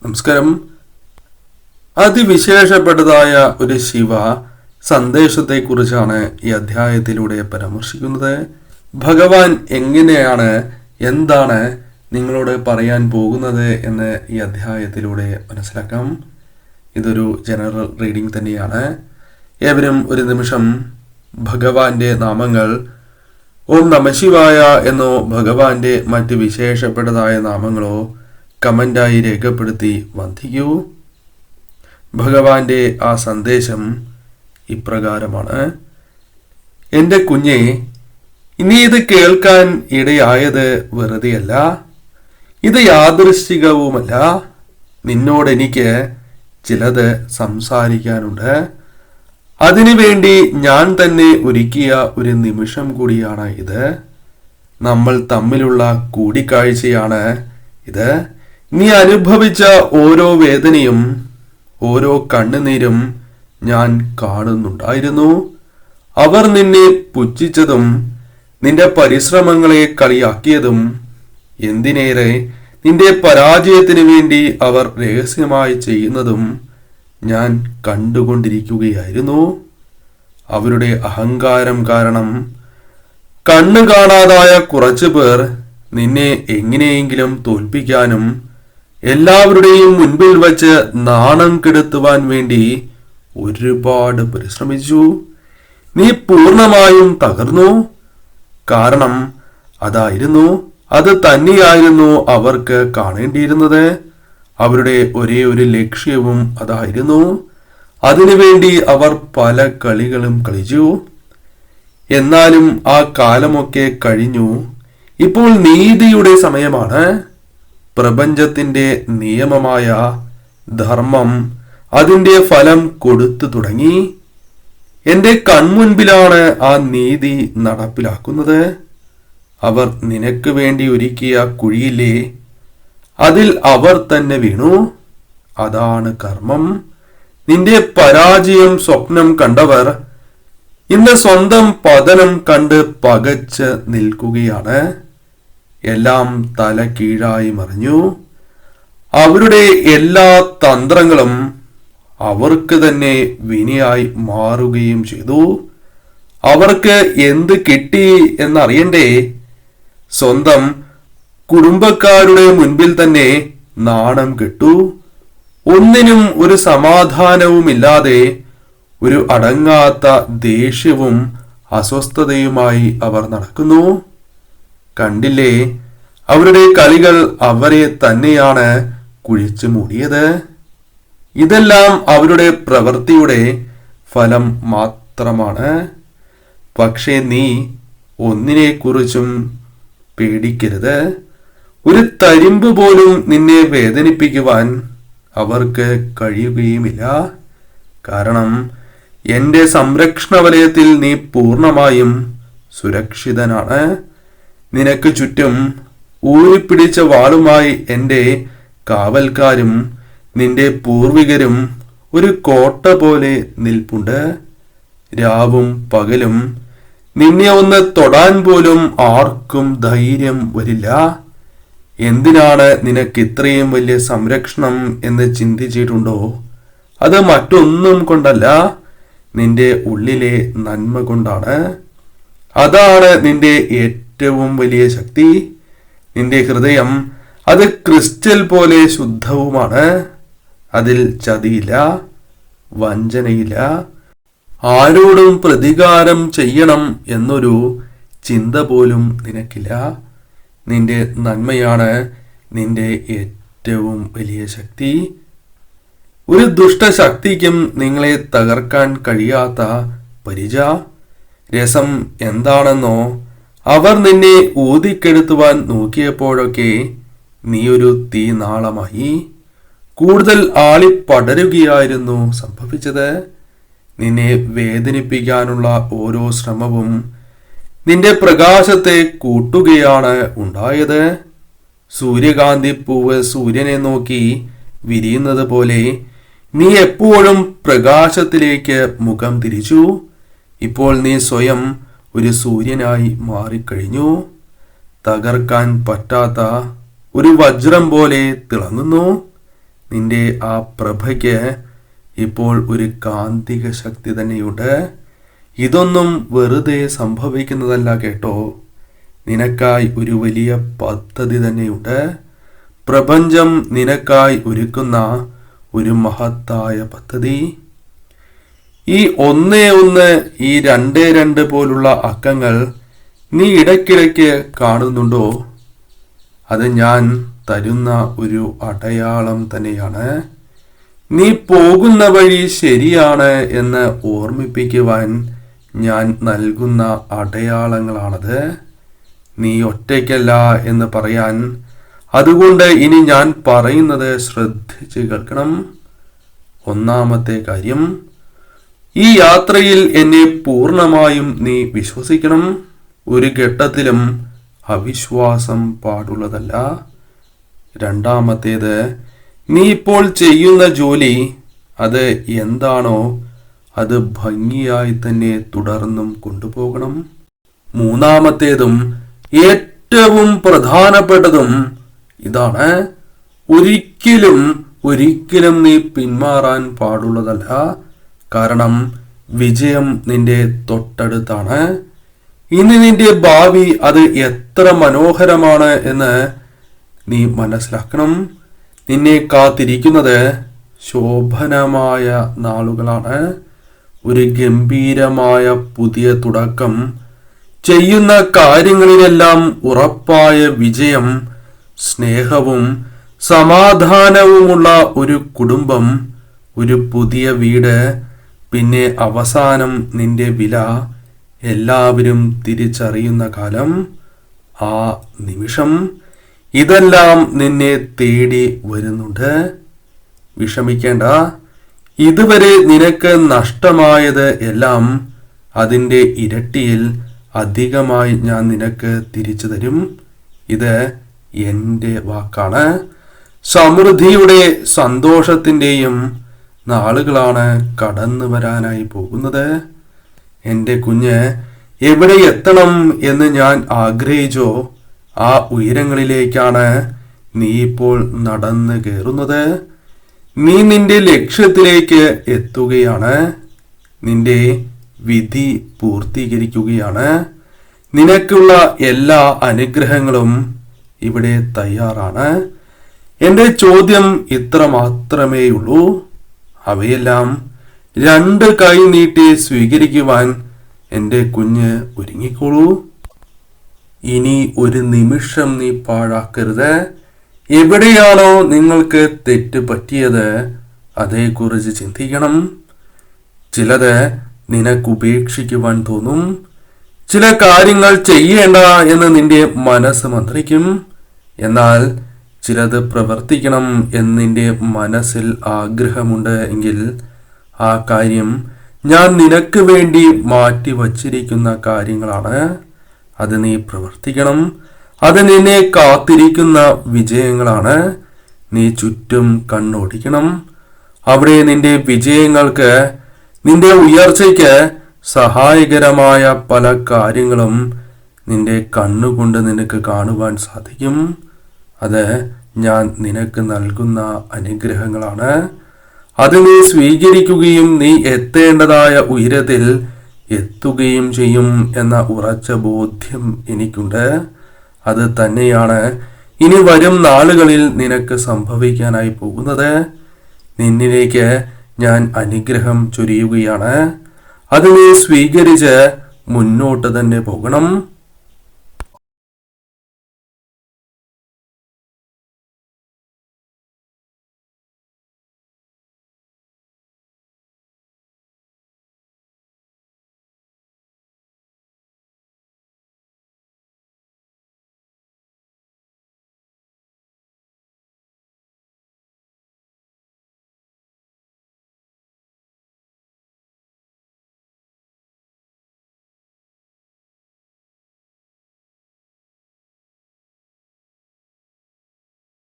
നമസ്കാരം. അതിവിശേഷപ്പെട്ടതായ ഒരു ശിവ സന്ദേശത്തെക്കുറിച്ചാണ് ഈ അധ്യായത്തിലൂടെ പരാമർശിക്കുന്നത്. ഭഗവാൻ എങ്ങനെയാണ്, എന്താണ് നിങ്ങളോട് പറയാൻ പോകുന്നത് എന്ന് ഈ അധ്യായത്തിലൂടെ മനസ്സിലാക്കാം. ഇതൊരു ജനറൽ റീഡിംഗ് തന്നെയാണ്. ഏവരും ഒരു നിമിഷം ഭഗവാന്റെ നാമങ്ങൾ ഓം നമഃശിവായ എന്നോ ഭഗവാന്റെ മറ്റ് വിശേഷപ്പെട്ടതായ നാമങ്ങളോ കമൻ്റായി രേഖപ്പെടുത്തി വന്ദിക്കൂ. ഭഗവാന്റെ ആ സന്ദേശം ഇപ്രകാരമാണ്: എൻ്റെ കുഞ്ഞെ, ഇനി ഇത് കേൾക്കാൻ ഇടയായത് വെറുതെയല്ല, ഇത് യാദൃശ്ചികവുമല്ല. നിന്നോട് എനിക്ക് ചിലത് സംസാരിക്കാനുണ്ട്. അതിനുവേണ്ടി ഞാൻ തന്നെ ഒരുക്കിയ ഒരു നിമിഷം കൂടിയാണ് ഇത്. നമ്മൾ തമ്മിലുള്ള കൂടിക്കാഴ്ചയാണ് ഇത്. നീ അനുഭവിച്ച ഓരോ വേദനയും ഓരോ കണ്ണുനീരും ഞാൻ കാണുന്നുണ്ടായിരുന്നു. അവർ നിന്നെ പുച്ഛിച്ചതും നിന്റെ പരിശ്രമങ്ങളെ കളിയാക്കിയതും എന്തിനേറെ നിന്റെ പരാജയത്തിന് വേണ്ടി അവർ രഹസ്യമായി ചെയ്യുന്നതും ഞാൻ കണ്ടുകൊണ്ടിരിക്കുകയായിരുന്നു. അവരുടെ അഹങ്കാരം കാരണം കണ്ണു കാണാതായ കുറച്ചു പേർ നിന്നെ എങ്ങനെയെങ്കിലും തോൽപ്പിക്കാനും എല്ലാവരുടെയും മുൻപിൽ വച്ച് നാണം കെടുത്തുവാൻ വേണ്ടി ഒരുപാട് പരിശ്രമിച്ചു. നീ പൂർണ്ണമായും തകർന്നു. കാരണം അത് തന്നെയായിരുന്നു അവർക്ക് കാണേണ്ടിയിരുന്നത്. അവരുടെ ഒരേ ഒരു ലക്ഷ്യവും അതായിരുന്നു. അതിനുവേണ്ടി അവർ പല കളികളും കളിച്ചു. എന്നാലും ആ കാലമൊക്കെ കഴിഞ്ഞു. ഇപ്പോൾ നീതിയുടെ സമയമാണ്. പ്രപഞ്ചത്തിന്റെ നിയമമായ ധർമ്മം അതിന്റെ ഫലം കൊടുത്തു തുടങ്ങി. എന്റെ കൺമുൻപിലാണ് ആ നീതി നടപ്പിലാക്കുന്നത്. അവർ നിനക്ക് വേണ്ടി ഒരുക്കിയ കുഴിയില്ലേ, അതിൽ അവർ തന്നെ വീണു. അതാണ് കർമ്മം. നിന്റെ പരാജയം സ്വപ്നം കണ്ടവർ ഇന്ന് സ്വന്തം പതനം കണ്ട് പകച്ച് നിൽക്കുകയാണ്. എല്ലാം തല കീഴായി മറിഞ്ഞു. അവരുടെ എല്ലാ തന്ത്രങ്ങളും അവർക്ക് തന്നെ വിനയായി മാറുകയും ചെയ്തു. അവർക്ക് എന്ത് കിട്ടി എന്നറിയണ്ടേ? സ്വന്തം കുടുംബക്കാരുടെ മുൻപിൽ തന്നെ നാണം കെട്ടു. ഒന്നിനും ഒരു സമാധാനവുമില്ലാതെ ഒരു അടങ്ങാത്ത ദേഷ്യവും അസ്വസ്ഥതയുമായി അവർ നടക്കുന്നു. കണ്ടില്ലേ, അവരുടെ കളികൾ അവരെ തന്നെയാണ് കുഴിച്ചു മൂടിയത്. ഇതെല്ലാം അവരുടെ പ്രവൃത്തിയുടെ ഫലം മാത്രമാണ്. പക്ഷേ നീ ഒന്നിനെക്കുറിച്ചും പേടിക്കരുത്. ഒരു തരിമ്പ് പോലും നിന്നെ വേദനിപ്പിക്കുവാൻ അവർക്ക് കഴിയുകയുമില്ല. കാരണം എൻ്റെ സംരക്ഷണ വലയത്തിൽ നീ പൂർണ്ണമായും സുരക്ഷിതനാണ്. നിനക്ക് ചുറ്റും ഊരിപ്പിടിച്ച വാളുമായി എൻ്റെ കാവൽക്കാരും നിന്റെ പൂർവികരും ഒരു കോട്ട പോലെ നിൽപ്പുണ്ട്. രാവും പകലും നിന്നെ ഒന്ന് തൊടാൻ പോലും ആർക്കും ധൈര്യം വരില്ല. എന്തിനാണ് നിനക്ക് ഇത്രയും വലിയ സംരക്ഷണം എന്ന് ചിന്തിച്ചിട്ടുണ്ടോ? അത് മറ്റൊന്നും കൊണ്ടല്ല, നിന്റെ ഉള്ളിലെ നന്മ കൊണ്ടാണ്. അതാണ് നിന്റെ ഏറ്റവും വലിയ ശക്തി. നിന്റെ ഹൃദയം അത് ക്രിസ്റ്റൽ പോലെ ശുദ്ധവുമാണ്. അതിൽ ചതിയില്ല, വഞ്ചനയില്ല. ആരോടും പ്രതികാരം ചെയ്യണം എന്നൊരു ചിന്ത പോലും നിനക്കില്ല. നിന്റെ നന്മയാണ് നിന്റെ ഏറ്റവും വലിയ ശക്തി. ഒരു ദുഷ്ടശക്തിക്കും നിങ്ങളെ തകർക്കാൻ കഴിയാത്ത പരിച. രസം എന്താണെന്നോ, അവർ നിന്നെ ഊതിക്കെടുത്തുവാൻ നോക്കിയപ്പോഴൊക്കെ നീ ഒരു തീനാളമായി. കൂടുതൽ ആളിപ്പടരുകയായിരുന്നു സംഭവിച്ചത്. നിന്നെ വേദനിപ്പിക്കാനുള്ള ഓരോ ശ്രമവും നിന്റെ പ്രകാശത്തെ കൂട്ടുകയാണ് ഉണ്ടായത്. സൂര്യകാന്തി പൂവ് സൂര്യനെ നോക്കി വിരിയുന്നത് പോലെ നീ എപ്പോഴും പ്രകാശത്തിലേക്ക് മുഖം തിരിച്ചു. ഇപ്പോൾ നീ സ്വയം ഒരു സൂര്യനായി മാറിക്കഴിഞ്ഞു. തകർക്കാൻ പറ്റാത്ത ഒരു വജ്രം പോലെ തിളങ്ങുന്നു. നിന്റെ ആ പ്രഭയ്ക്ക് ഇപ്പോൾ ഒരു കാന്തിക ശക്തി തന്നെയുണ്ട്. ഇതൊന്നും വെറുതെ സംഭവിക്കുന്നതല്ല കേട്ടോ. നിനക്കായി ഒരു വലിയ പദ്ധതി തന്നെയുണ്ട്. പ്രപഞ്ചം നിനക്കായി ഒരുക്കുന്ന ഒരു മഹത്തായ പദ്ധതി. ഈ 1-1, ഈ 2-2 പോലുള്ള അക്കങ്ങൾ നീ ഇടയ്ക്കിടയ്ക്ക് കാണുന്നുണ്ടോ? അത് ഞാൻ തരുന്ന ഒരു അടയാളം തന്നെയാണ്. നീ പോകുന്ന വഴി ശരിയാണ് എന്ന് ഓർമ്മിപ്പിക്കുവാൻ ഞാൻ നൽകുന്ന അടയാളങ്ങളാണത്. നീ ഒറ്റയ്ക്കല്ല എന്ന് പറയാൻ. അതുകൊണ്ട് ഇനി ഞാൻ പറയുന്നത് ശ്രദ്ധിച്ച് കേൾക്കണം. ഒന്നാമത്തെ കാര്യം, ഈ യാത്രയിൽ എന്നെ പൂർണ്ണമായും നീ വിശ്വസിക്കണം. ഒരു ഘട്ടത്തിലും അവിശ്വാസം പാടുള്ളതല്ല. രണ്ടാമത്തേത്, നീ ഇപ്പോൾ ചെയ്യുന്ന ജോലി അത് എന്താണോ അത് ഭംഗിയായി തന്നെ തുടർന്നും കൊണ്ടുപോകണം. മൂന്നാമത്തേതും ഏറ്റവും പ്രധാനപ്പെട്ടതും ഇതാണ്, ഒരിക്കലും നീ പിന്മാറാൻ പാടുള്ളതല്ല. കാരണം വിജയം നിന്റെ തൊട്ടടുത്താണ്. ഇനി നിന്റെ ഭാവി അത് എത്ര മനോഹരമാണ് എന്ന് നീ മനസ്സിലാക്കണം. നിന്നെ കാത്തിരിക്കുന്നത് ശോഭനമായ നാളുകളാണ്. ഒരു ഗംഭീരമായ പുതിയ തുടക്കം, ചെയ്യുന്ന കാര്യങ്ങളിലെല്ലാം ഉറപ്പായ വിജയം, സ്നേഹവും സമാധാനവുമുള്ള ഒരു കുടുംബം, ഒരു പുതിയ വീട്, പിന്നെ അവസാനം നിന്റെ വില എല്ലാവരും തിരിച്ചറിയുന്ന കാലം, ആ നിമിഷം. ഇതെല്ലാം നിന്നെ തേടി വരുന്നുണ്ട്. വിഷമിക്കേണ്ട. ഇതുവരെ നിനക്ക് നഷ്ടമായത് എല്ലാം അതിൻ്റെ ഇരട്ടിയിൽ അധികമായി ഞാൻ നിനക്ക് തിരിച്ചു തരും. ഇത് എൻ്റെ വാക്കാണ്. സമൃദ്ധിയുടെ സന്തോഷത്തിൻ്റെയും നാളുകളാണ് കടന്നു വരാനായി പോകുന്നത്. എൻ്റെ കുഞ്ഞ് എവിടെ എത്തണം എന്ന് ഞാൻ ആഗ്രഹിച്ചോ ആ ഉയരങ്ങളിലേക്കാണ് നീ ഇപ്പോൾ നടന്നു കയറുന്നത്. നീ നിന്റെ ലക്ഷ്യത്തിലേക്ക് എത്തുകയാണ്. നിന്റെ വിധി പൂർത്തീകരിക്കുകയാണ്. നിനക്കുള്ള എല്ലാ അനുഗ്രഹങ്ങളും ഇവിടെ തയ്യാറാണ്. എൻ്റെ ചോദ്യം ഇത്ര മാത്രമേയുള്ളൂ. അവയെല്ലാം 2 കൈ നീട്ടി സ്വീകരിക്കുവാൻ എൻ്റെ കുഞ്ഞ് ഒരുങ്ങിക്കോളൂ. ഇനി ഒരു നിമിഷം നീ പാഴാക്കരുത്. എവിടെയാണോ നിങ്ങൾക്ക് തെറ്റ് പറ്റിയത് അതേക്കുറിച്ച് ചിന്തിക്കണം. ചിലത് നിനക്ക് ഉപേക്ഷിക്കുവാൻ തോന്നും. ചില കാര്യങ്ങൾ ചെയ്യേണ്ട എന്ന് നിന്റെ മനസ്സ് മന്ത്രിക്കും. എന്നാൽ ചിലത് പ്രവർത്തിക്കണം എന്നിൻ്റെ മനസ്സിൽ ആഗ്രഹമുണ്ട് എങ്കിൽ ആ കാര്യം ഞാൻ നിനക്ക് വേണ്ടി മാറ്റി വച്ചിരിക്കുന്ന കാര്യങ്ങളാണ്. അത് നീ പ്രവർത്തിക്കണം. അത് നിന്നെ കാത്തിരിക്കുന്ന വിജയങ്ങളാണ്. നീ ചുറ്റും കണ്ണോടിക്കണം. അവിടെ നിന്റെ വിജയങ്ങൾക്ക്, നിന്റെ ഉയർച്ചയ്ക്ക് സഹായകരമായ പല കാര്യങ്ങളും നിന്റെ കണ്ണുകൊണ്ട് നിനക്ക് കാണുവാൻ സാധിക്കും. അത് ഞാൻ നിനക്ക് നൽകുന്ന അനുഗ്രഹങ്ങളാണ്. അത് നീ സ്വീകരിക്കുകയും നീ എത്തേണ്ടതായ ഉയരത്തിൽ എത്തുകയും ചെയ്യും എന്ന ഉറച്ച ബോധ്യം എനിക്കുണ്ട്. അത് തന്നെയാണ് ഇനി വരും നാളുകളിൽ നിനക്ക് സംഭവിക്കാനായി പോകുന്നത്. നിന്നിലേക്ക് ഞാൻ അനുഗ്രഹം ചൊരിയുകയാണ്. അത് നീ സ്വീകരിച്ച് മുന്നോട്ട് തന്നെ പോകണം.